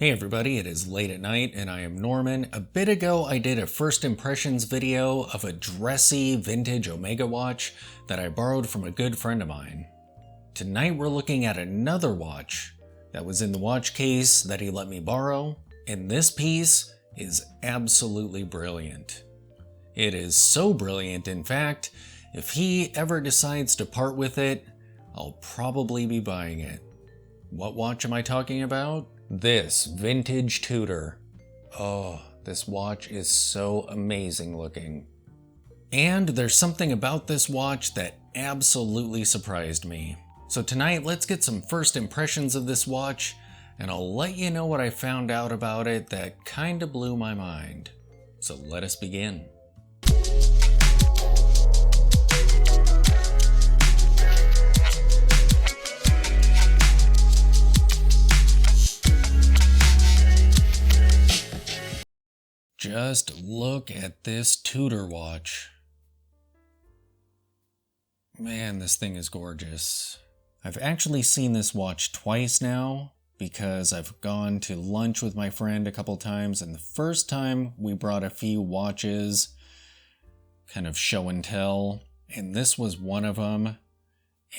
Hey everybody, it is late at night and I am Norman. A bit ago I did a first impressions video of a dressy vintage Omega watch that I borrowed from a good friend of mine. Tonight we're looking at another watch that was in the watch case that he let me borrow, and this piece is absolutely brilliant. It is so brilliant, in fact, if he ever decides to part with it, I'll probably be buying it. What watch am I talking about? This vintage Tudor. Oh, this watch is so amazing looking. And there's something about this watch that absolutely surprised me. So tonight, let's get some first impressions of this watch, and I'll let you know what I found out about it that kinda blew my mind. So let us begin. Just look at this Tudor watch. Man, this thing is gorgeous. I've actually seen this watch twice now because I've gone to lunch with my friend a couple times, and the first time we brought a few watches, kind of show and tell, and this was one of them,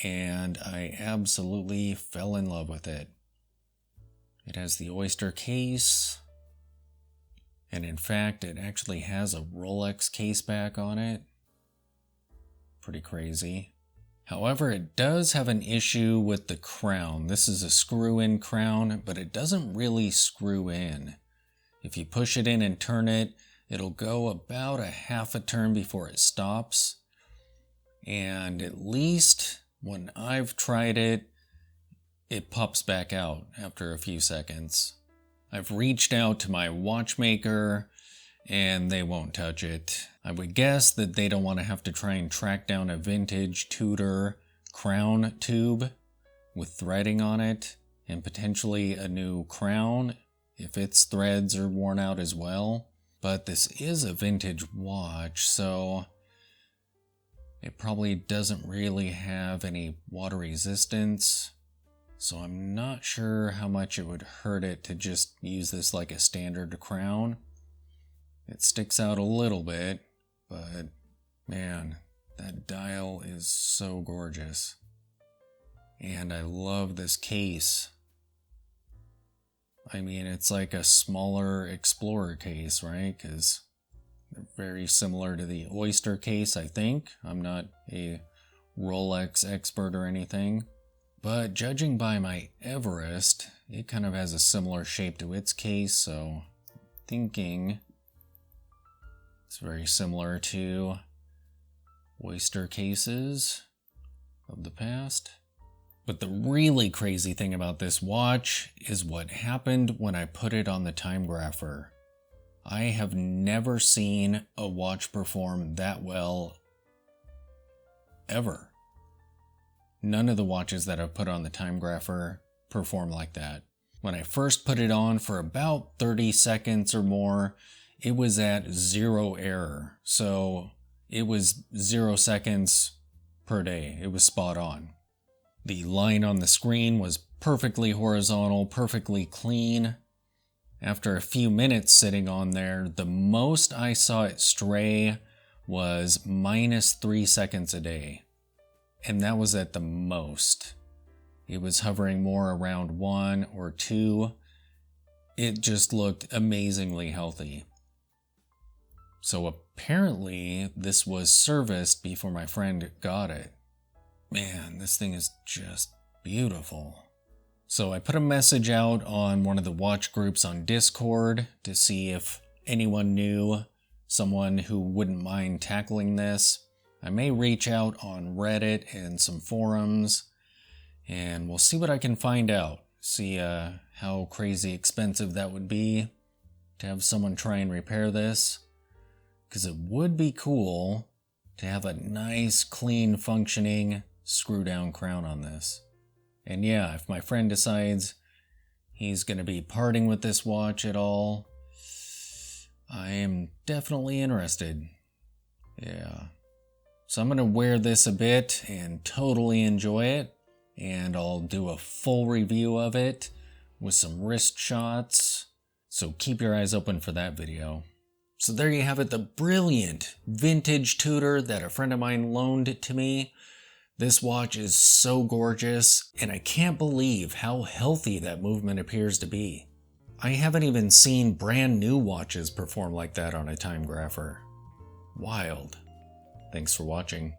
and I absolutely fell in love with it. It has the oyster case. And in fact, it actually has a Rolex case back on it. Pretty crazy. However, it does have an issue with the crown. This is a screw-in crown, but it doesn't really screw in. If you push it in and turn it, it'll go about a half a turn before it stops. And at least when I've tried it, it pops back out after a few seconds. I've reached out to my watchmaker and they won't touch it. I would guess that they don't want to have to try and track down a vintage Tudor crown tube with threading on it and potentially a new crown if its threads are worn out as well. But this is a vintage watch, so it probably doesn't really have any water resistance. So I'm not sure how much it would hurt it to just use this like a standard crown. It sticks out a little bit, but man, that dial is so gorgeous. And I love this case. I mean, it's like a smaller Explorer case, right? Because they're very similar to the Oyster case, I think. I'm not a Rolex expert or anything. But judging by my Everest, it kind of has a similar shape to its case, so thinking it's very similar to Oyster cases of the past. But the really crazy thing about this watch is what happened when I put it on the Timegrapher. I have never seen a watch perform that well ever. None of the watches that I've put on the Timegrapher perform like that. When I first put it on for about 30 seconds or more, it was at 0 error. So it was 0 seconds per day. It was spot on. The line on the screen was perfectly horizontal, perfectly clean. After a few minutes sitting on there, the most I saw it stray was -3 seconds a day. And that was at the most. It was hovering more around 1 or 2. It just looked amazingly healthy. So apparently this was serviced before my friend got it. Man, this thing is just beautiful. So I put a message out on one of the watch groups on Discord to see if anyone knew someone who wouldn't mind tackling this. I may reach out on Reddit and some forums, and we'll see what I can find out. See how crazy expensive that would be to have someone try and repair this. Because it would be cool to have a nice, clean, functioning screw-down crown on this. And yeah, if my friend decides he's going to be parting with this watch at all, I am definitely interested. Yeah. So I'm going to wear this a bit and totally enjoy it, and I'll do a full review of it with some wrist shots so keep your eyes open for that video. So there you have it, the brilliant vintage Tudor that a friend of mine loaned to me. This watch is so gorgeous, and I can't believe how healthy that movement appears to be. I haven't even seen brand new watches perform like that on a Timegrapher. Wild. Thanks for watching.